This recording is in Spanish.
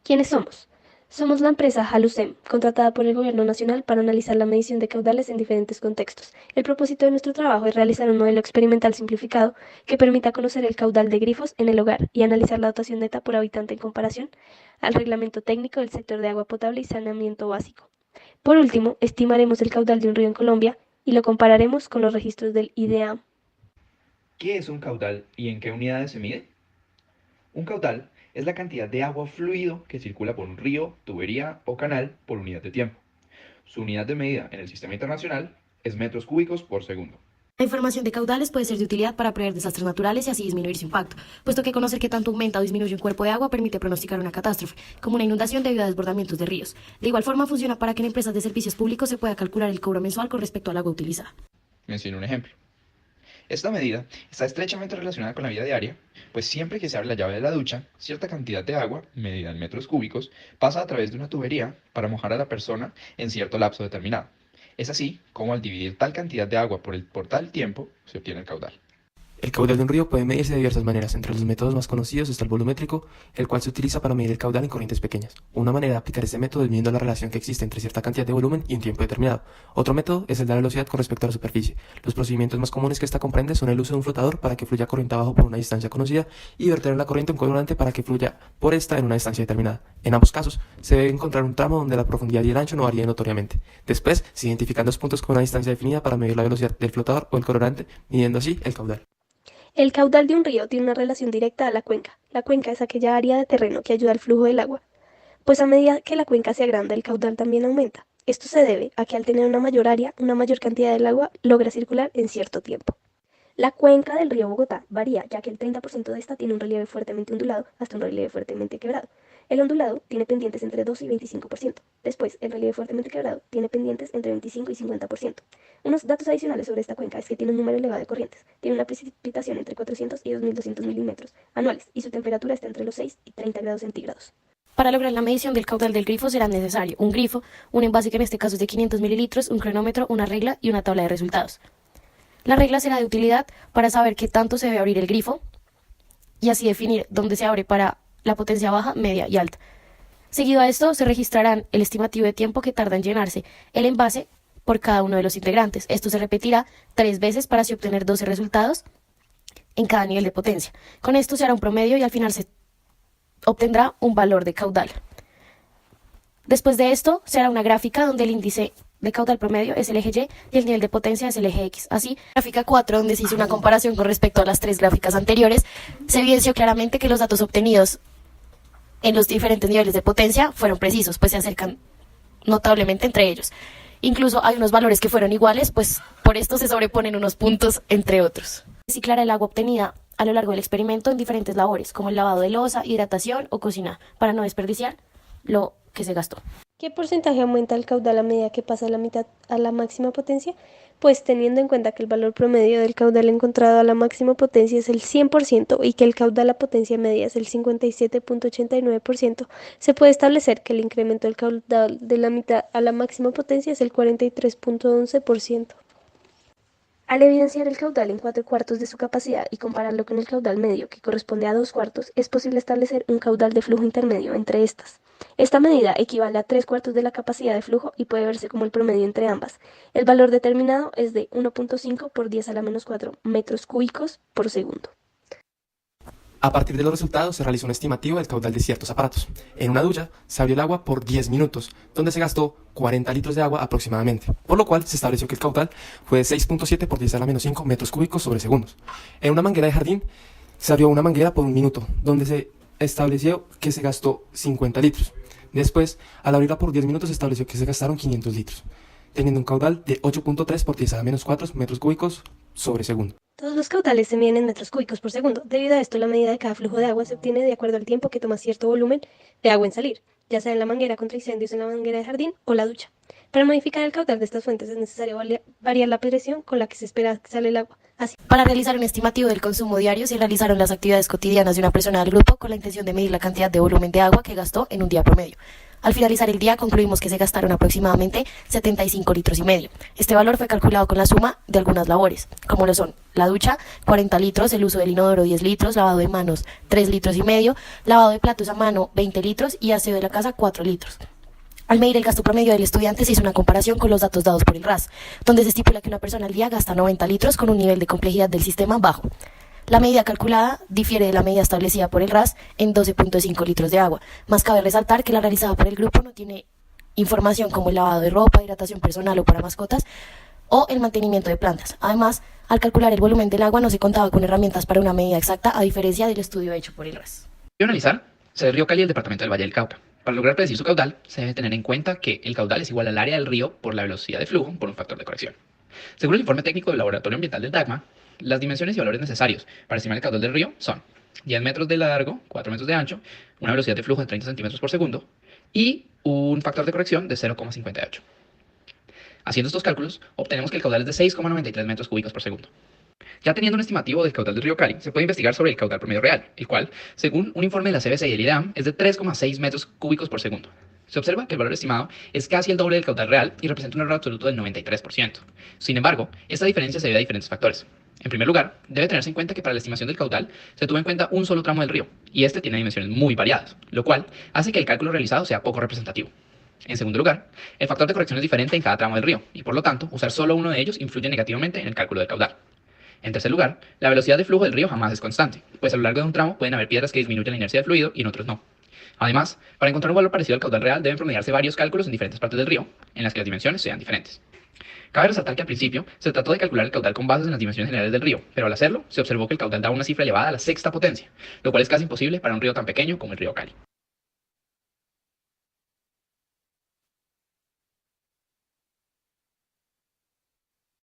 ¿Quiénes somos? Somos la empresa Halusem, contratada por el Gobierno Nacional para analizar la medición de caudales en diferentes contextos. El propósito de nuestro trabajo es realizar un modelo experimental simplificado que permita conocer el caudal de grifos en el hogar y analizar la dotación neta por habitante en comparación al reglamento técnico del sector de agua potable y saneamiento básico. Por último, estimaremos el caudal de un río en Colombia y lo compararemos con los registros del IDEAM. ¿Qué es un caudal y en qué unidades se mide? Un caudal es la cantidad de agua fluido que circula por un río, tubería o canal por unidad de tiempo. Su unidad de medida en el sistema internacional es metros cúbicos por segundo. La información de caudales puede ser de utilidad para prever desastres naturales y así disminuir su impacto, puesto que conocer qué tanto aumenta o disminuye un cuerpo de agua permite pronosticar una catástrofe, como una inundación debido a desbordamientos de ríos. De igual forma, funciona para que en empresas de servicios públicos se pueda calcular el cobro mensual con respecto al agua utilizada. Menciono un ejemplo. Esta medida está estrechamente relacionada con la vida diaria, pues siempre que se abre la llave de la ducha, cierta cantidad de agua, medida en metros cúbicos, pasa a través de una tubería para mojar a la persona en cierto lapso determinado. Es así como al dividir tal cantidad de agua por tal tiempo, se obtiene el caudal. El caudal de un río puede medirse de diversas maneras. Entre los métodos más conocidos está el volumétrico, el cual se utiliza para medir el caudal en corrientes pequeñas. Una manera de aplicar este método es midiendo la relación que existe entre cierta cantidad de volumen y un tiempo determinado. Otro método es el de la velocidad con respecto a la superficie. Los procedimientos más comunes que esta comprende son el uso de un flotador para que fluya corriente abajo por una distancia conocida y verter la corriente a un colorante para que fluya por esta en una distancia determinada. En ambos casos, se debe encontrar un tramo donde la profundidad y el ancho no varíen notoriamente. Después, se identifican dos puntos con una distancia definida para medir la velocidad del flotador o el colorante, midiendo así el caudal. El caudal de un río tiene una relación directa a la cuenca. La cuenca es aquella área de terreno que ayuda al flujo del agua, pues a medida que la cuenca se agranda, el caudal también aumenta. Esto se debe a que al tener una mayor área, una mayor cantidad del agua logra circular en cierto tiempo. La cuenca del río Bogotá varía, ya que el 30% de esta tiene un relieve fuertemente ondulado hasta un relieve fuertemente quebrado. El ondulado tiene pendientes entre 2 y 25%. Después, el relieve fuertemente quebrado tiene pendientes entre 25 y 50%. Unos datos adicionales sobre esta cuenca es que tiene un número elevado de corrientes, tiene una precipitación entre 400 y 2200 milímetros anuales y su temperatura está entre los 6 y 30 grados centígrados. Para lograr la medición del caudal del grifo será necesario un grifo, un envase que en este caso es de 500 mililitros, un cronómetro, una regla y una tabla de resultados. La regla será de utilidad para saber qué tanto se debe abrir el grifo y así definir dónde se abre para la potencia baja, media y alta. Seguido a esto, se registrarán el estimativo de tiempo que tarda en llenarse el envase por cada uno de los integrantes. Esto se repetirá 3 veces para así obtener 12 resultados en cada nivel de potencia. Con esto se hará un promedio y al final se obtendrá un valor de caudal. Después de esto, se hará una gráfica donde el índice de caudal promedio es el eje Y y el nivel de potencia es el eje X. Así, gráfica 4, donde se hizo una comparación con respecto a las 3 gráficas anteriores, se evidenció claramente que los datos obtenidos en los diferentes niveles de potencia fueron precisos, pues se acercan notablemente entre ellos. Incluso hay unos valores que fueron iguales, pues por esto se sobreponen unos puntos entre otros. Reciclar el agua obtenida a lo largo del experimento en diferentes labores, como el lavado de loza, hidratación o cocina, para no desperdiciar lo que se gastó. ¿Qué porcentaje aumenta el caudal a medida que pasa la mitad a la máxima potencia? Pues teniendo en cuenta que el valor promedio del caudal encontrado a la máxima potencia es el 100% y que el caudal a potencia media es el 57.89%, se puede establecer que el incremento del caudal de la mitad a la máxima potencia es el 43.11%. Al evidenciar el caudal en 4 cuartos de su capacidad y compararlo con el caudal medio, que corresponde a 2 cuartos, es posible establecer un caudal de flujo intermedio entre estas. Esta medida equivale a 3 cuartos de la capacidad de flujo y puede verse como el promedio entre ambas. El valor determinado es de 1.5 por 10 a la menos 4 metros cúbicos por segundo. A partir de los resultados se realizó un estimativo del caudal de ciertos aparatos. En una ducha se abrió el agua por 10 minutos, donde se gastó 40 litros de agua aproximadamente, por lo cual se estableció que el caudal fue de 6.7 por 10 a la menos 5 metros cúbicos sobre segundos. En una manguera de jardín se abrió una manguera por un minuto, donde se estableció que se gastó 50 litros. Después, al abrirla por 10 minutos se estableció que se gastaron 500 litros, teniendo un caudal de 8.3 por 10 a la menos 4 metros cúbicos sobre segundo. Todos los caudales se miden en metros cúbicos por segundo. Debido a esto, la medida de cada flujo de agua se obtiene de acuerdo al tiempo que toma cierto volumen de agua en salir, ya sea en la manguera contra incendios en la manguera de jardín o la ducha. Para modificar el caudal de estas fuentes es necesario variar la presión con la que se espera que sale el agua, Para realizar un estimativo del consumo diario, se realizaron las actividades cotidianas de una persona del grupo con la intención de medir la cantidad de volumen de agua que gastó en un día promedio. Al finalizar el día, concluimos que se gastaron aproximadamente 75 litros y medio. Este valor fue calculado con la suma de algunas labores, como lo son la ducha, 40 litros, el uso del inodoro, 10 litros, lavado de manos, 3 litros y medio, lavado de platos a mano, 20 litros y aseo de la casa, 4 litros. Al medir el gasto promedio del estudiante se hizo una comparación con los datos dados por el RAS, donde se estipula que una persona al día gasta 90 litros con un nivel de complejidad del sistema bajo. La medida calculada difiere de la medida establecida por el RAS en 12.5 litros de agua, más cabe resaltar que la realizada por el grupo no tiene información como el lavado de ropa, hidratación personal o para mascotas o el mantenimiento de plantas. Además, al calcular el volumen del agua no se contaba con herramientas para una medida exacta a diferencia del estudio hecho por el RAS. Para analizar, se del río Cali y el departamento del Valle del Cauca. Para lograr predecir su caudal, se debe tener en cuenta que el caudal es igual al área del río por la velocidad de flujo por un factor de corrección. Según el informe técnico del Laboratorio Ambiental del DACMA, las dimensiones y valores necesarios para estimar el caudal del río son 10 metros de largo, 4 metros de ancho, una velocidad de flujo de 30 centímetros por segundo y un factor de corrección de 0,58. Haciendo estos cálculos, obtenemos que el caudal es de 6,93 metros cúbicos por segundo. Ya teniendo un estimativo del caudal del río Cali, se puede investigar sobre el caudal promedio real, el cual, según un informe de la CBC y el IDEAM, es de 3,6 metros cúbicos por segundo. Se observa que el valor estimado es casi el doble del caudal real y representa un error absoluto del 93%. Sin embargo, esta diferencia se debe a diferentes factores. En primer lugar, debe tenerse en cuenta que para la estimación del caudal se tuvo en cuenta un solo tramo del río, y este tiene dimensiones muy variadas, lo cual hace que el cálculo realizado sea poco representativo. En segundo lugar, el factor de corrección es diferente en cada tramo del río, y por lo tanto, usar solo uno de ellos influye negativamente en el cálculo del caudal. En tercer lugar, la velocidad de flujo del río jamás es constante, pues a lo largo de un tramo pueden haber piedras que disminuyen la inercia del fluido y en otros no. Además, para encontrar un valor parecido al caudal real deben promediarse varios cálculos en diferentes partes del río, en las que las dimensiones sean diferentes. Cabe resaltar que al principio se trató de calcular el caudal con bases en las dimensiones generales del río, pero al hacerlo se observó que el caudal da una cifra elevada a la sexta potencia, lo cual es casi imposible para un río tan pequeño como el río Cali.